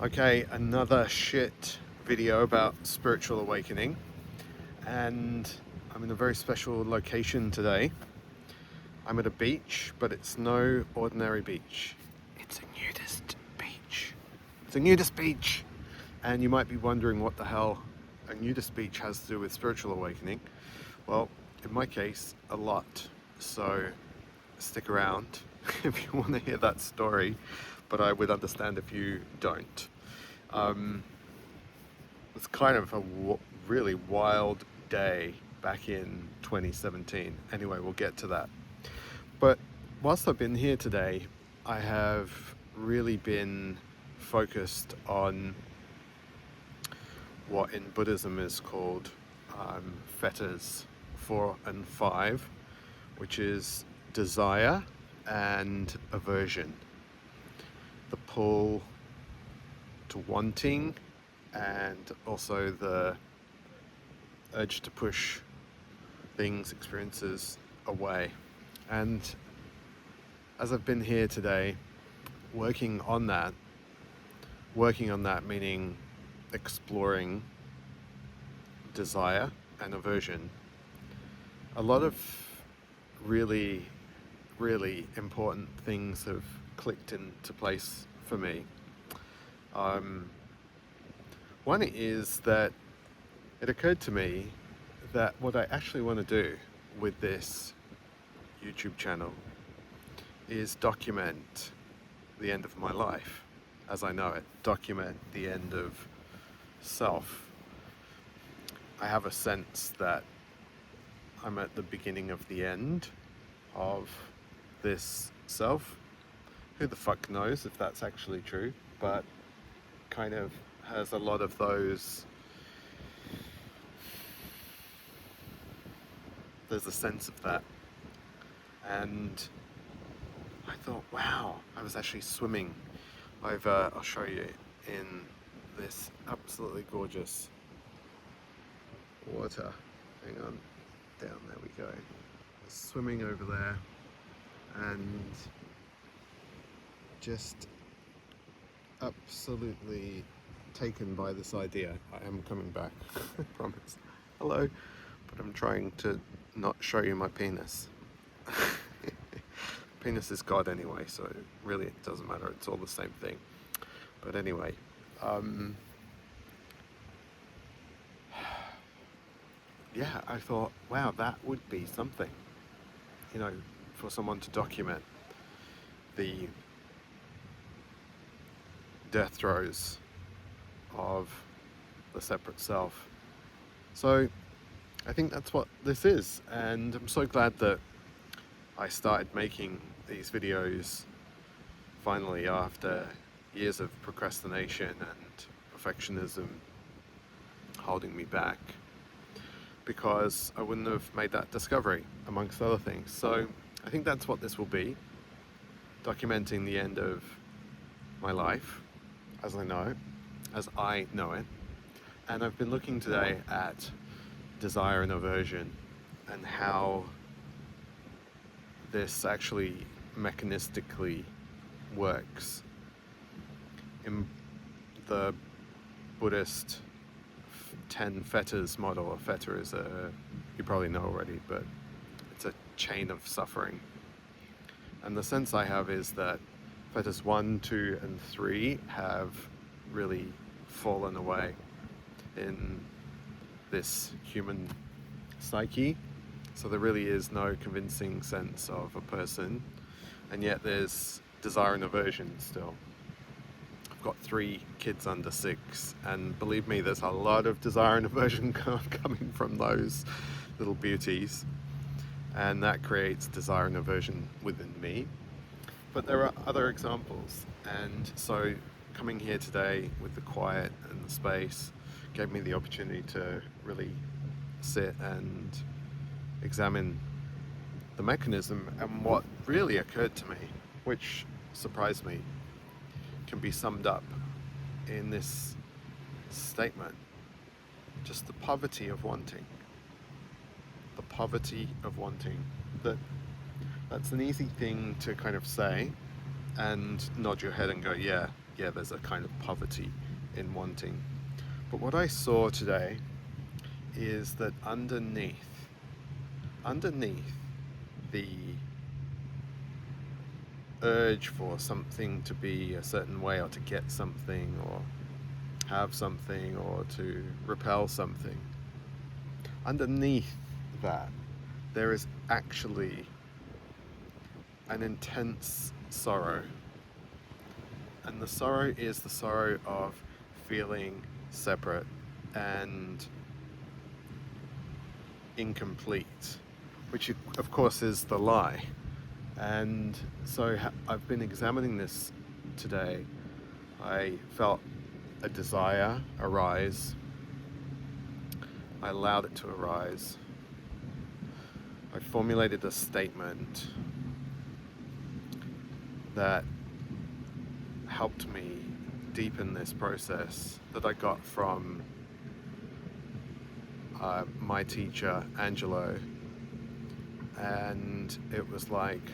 Okay, another shit video about spiritual awakening, and I'm in a very special location today. I'm at a beach, but it's no ordinary beach. It's a nudist beach. It's a nudist beach! And you might be wondering what the hell a nudist beach has to do with spiritual awakening. Well, in my case, a lot. So stick around if you want to hear that story, but I would understand if you don't. It's kind of a really wild day back in 2017. Anyway, we'll get to that. But whilst I've been here today, I have really been focused on what in Buddhism is called fetters 4 and 5, which is desire and aversion. The pull to wanting and also the urge to push things, experiences away. And as I've been here today working on that meaning exploring desire and aversion, a lot of really important things have clicked into place for me. One is that it occurred to me that what I actually want to do with this YouTube channel is document the end of my life as I know it, document the end of self. I have a sense that I'm at the beginning of the end of this self. Who the fuck knows if that's actually true, but kind of has a lot of those. There's a sense of that. And I thought, wow, I was actually swimming over, I'll show you, in this absolutely gorgeous water. Hang on, down there we go. Swimming over there and just absolutely taken by this idea. I am coming back, I promise. Hello, but I'm trying to not show you my penis. Penis is God anyway, so really it doesn't matter, it's all the same thing. But anyway, yeah, I thought, wow, that would be something, you know, for someone to document the death throes of the separate self. So I think that's what this is, and I'm so glad that I started making these videos finally after years of procrastination and perfectionism holding me back, because I wouldn't have made that discovery amongst other things. So I think that's what this will be, documenting the end of my life as I know it. And I've been looking today at desire and aversion and how this actually mechanistically works. In the Buddhist 10 fetters model, a fetter is you probably know already, but it's a chain of suffering. And the sense I have is that fetters 1, 2, and 3 have really fallen away in this human psyche. So there really is no convincing sense of a person, and yet there's desire and aversion still. I've got 3 kids under 6, and believe me, there's a lot of desire and aversion coming from those little beauties, and that creates desire and aversion within me. But there are other examples, and so coming here today with the quiet and the space gave me the opportunity to really sit and examine the mechanism. And what really occurred to me, which surprised me, can be summed up in this statement: just the poverty of wanting. The poverty of wanting. That's an easy thing to kind of say and nod your head and go, yeah, yeah, there's a kind of poverty in wanting. But what I saw today is that underneath the urge for something to be a certain way, or to get something, or have something, or to repel something, underneath that there is actually an intense sorrow. And the sorrow is the sorrow of feeling separate and incomplete, which of course is the lie. And so I've been examining this today. I felt a desire arise. I allowed it to arise. I formulated a statement that helped me deepen this process that I got from my teacher, Angelo. And it was like,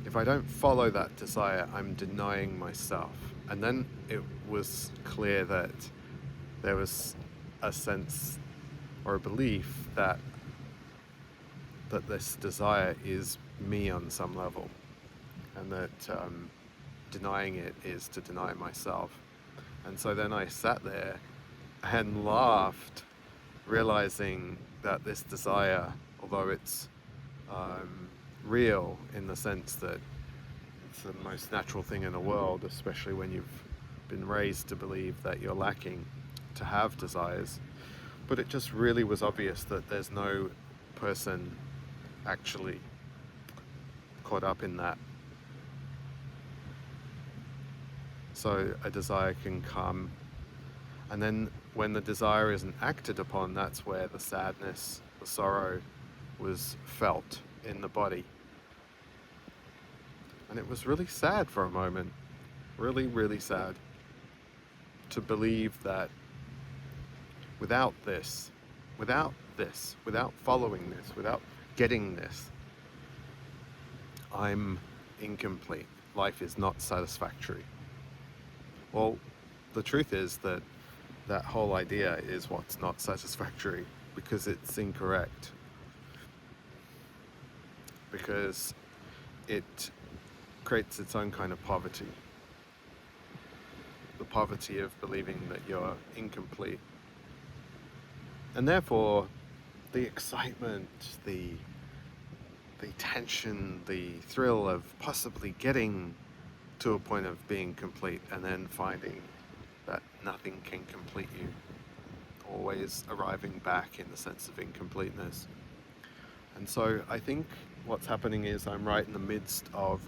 if I don't follow that desire, I'm denying myself. And then it was clear that there was a sense or a belief that this desire is me on some level, and that denying it is to deny myself. And so then I sat there and laughed, realizing that this desire, although it's real in the sense that it's the most natural thing in the world, especially when you've been raised to believe that you're lacking, to have desires, but it just really was obvious that there's no person actually caught up in that. So a desire can come, and then when the desire isn't acted upon, that's where the sadness, the sorrow was felt in the body. And it was really sad for a moment, really, really sad, to believe that without following this, without getting this, I'm incomplete. Life is not satisfactory. Well, the truth is that that whole idea is what's not satisfactory, because it's incorrect. Because it creates its own kind of poverty. The poverty of believing that you're incomplete. And therefore, the excitement, the tension, the thrill of possibly getting to a point of being complete and then finding that nothing can complete you, always arriving back in the sense of incompleteness. And so I think what's happening is I'm right in the midst of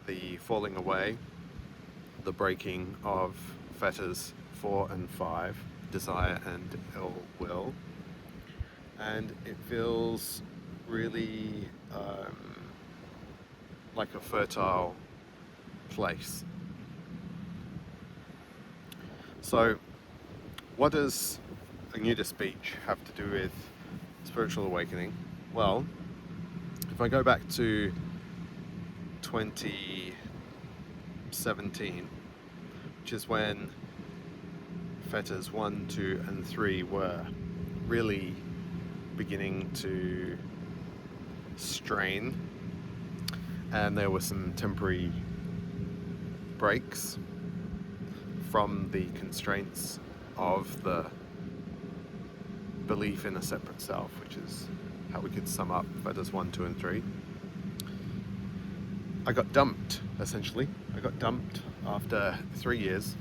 the falling away, the breaking of fetters 4 and 5, desire and ill will. And it feels really like a fertile place. So what does a nudist beach have to do with spiritual awakening? Well, if I go back to 2017, which is when fetters 1, 2 and 3 were really beginning to strain, and there were some temporary breaks from the constraints of the belief in a separate self, which is how we could sum up fetters 1, 2 and 3. I got dumped, essentially. I got dumped after 3 years,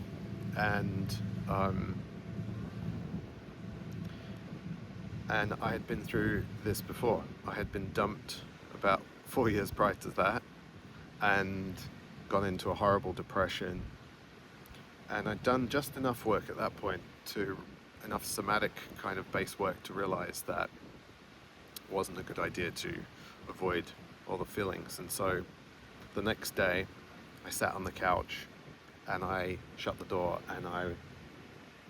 and I had been through this before. I had been dumped about 4 years prior to that, and gone into a horrible depression. And I'd done just enough work at that point, enough somatic kind of base work, to realize that it wasn't a good idea to avoid all the feelings. And so the next day I sat on the couch and I shut the door and I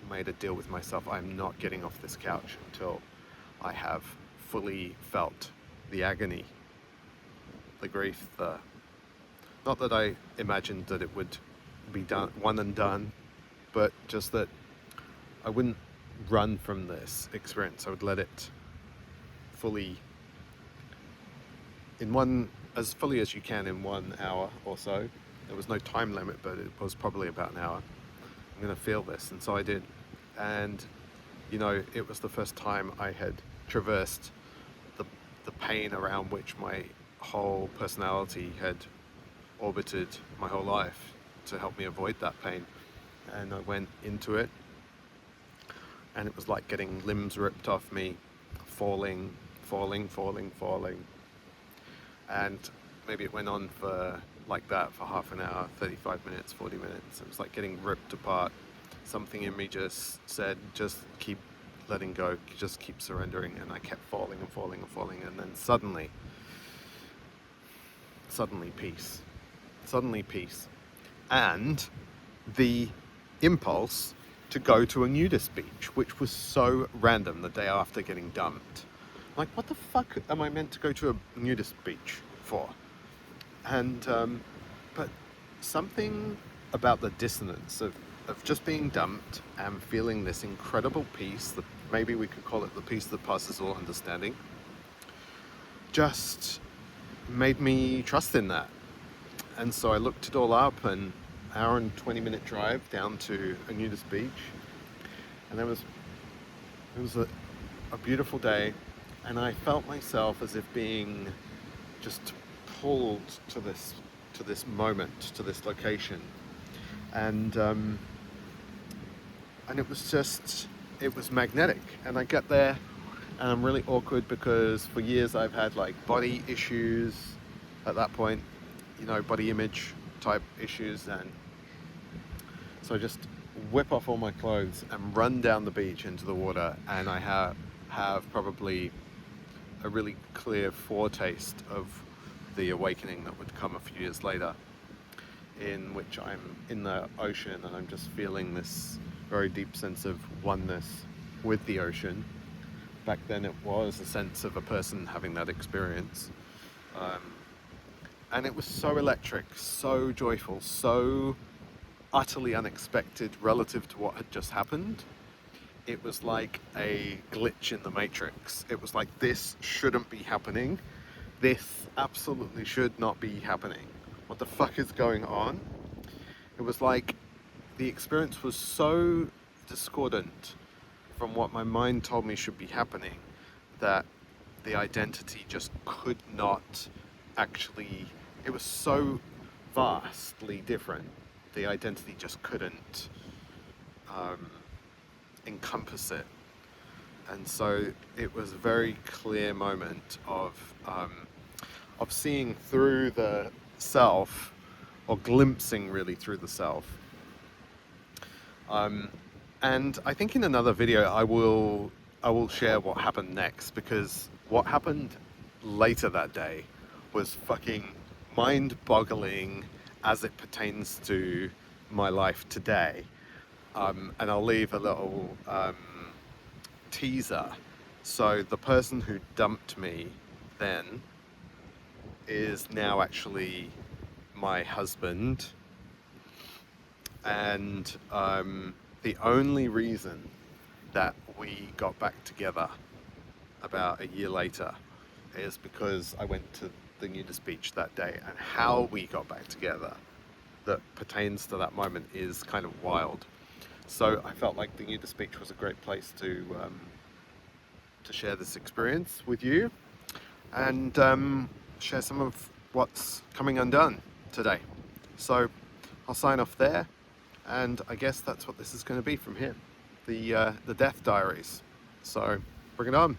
made a deal with myself. I'm not getting off this couch until I have fully felt the agony, the grief, the Not that I imagined that it would be done, one and done, but just that I wouldn't run from this experience. I would let it fully, as fully as you can in 1 hour or so. There was no time limit, but it was probably about an hour. I'm going to feel this, and so I did. And it was the first time I had traversed the pain around which my whole personality had orbited my whole life to help me avoid that pain. And I went into it, and it was like getting limbs ripped off me, falling. And maybe it went on for like that for half an hour, 35 minutes, 40 minutes. It was like getting ripped apart. Something in me just said, just keep letting go, just keep surrendering. And I kept falling, and then suddenly peace. Suddenly peace. And the impulse to go to a nudist beach, which was so random the day after getting dumped. Like, what the fuck am I meant to go to a nudist beach for? And, but something about the dissonance of just being dumped and feeling this incredible peace, maybe we could call it the peace that passes all understanding, just made me trust in that. And so I looked it all up, and hour and 20-minute drive down to a nudist beach, and it was a beautiful day, and I felt myself as if being just pulled to this moment, to this location, and it was magnetic. And I get there, and I'm really awkward because for years I've had like body issues at that point, body image type issues, and so I just whip off all my clothes and run down the beach into the water, and I have probably a really clear foretaste of the awakening that would come a few years later, in which I'm in the ocean and I'm just feeling this very deep sense of oneness with the ocean. Back then it was a sense of a person having that experience. And it was so electric, so joyful, so utterly unexpected relative to what had just happened. It was like a glitch in the matrix. It was like, this shouldn't be happening. This absolutely should not be happening. What the fuck is going on? It was like the experience was so discordant from what my mind told me should be happening that the identity just could not actually, it was so vastly different. The identity just couldn't encompass it. And so it was a very clear moment of seeing through the self, or glimpsing really through the self. And I think in another video I will share what happened next, because what happened later that day was fucking mind-boggling as it pertains to my life today. And I'll leave a little teaser. So the person who dumped me then is now actually my husband, and the only reason that we got back together about a year later is because I went to the Nudist Beach that day, and how we got back together that pertains to that moment is kind of wild. So I felt like the Nudist Beach was a great place to share this experience with you, and share some of what's coming undone today. So I'll sign off there, and I guess that's what this is going to be from here, the Death Diaries. So bring it on.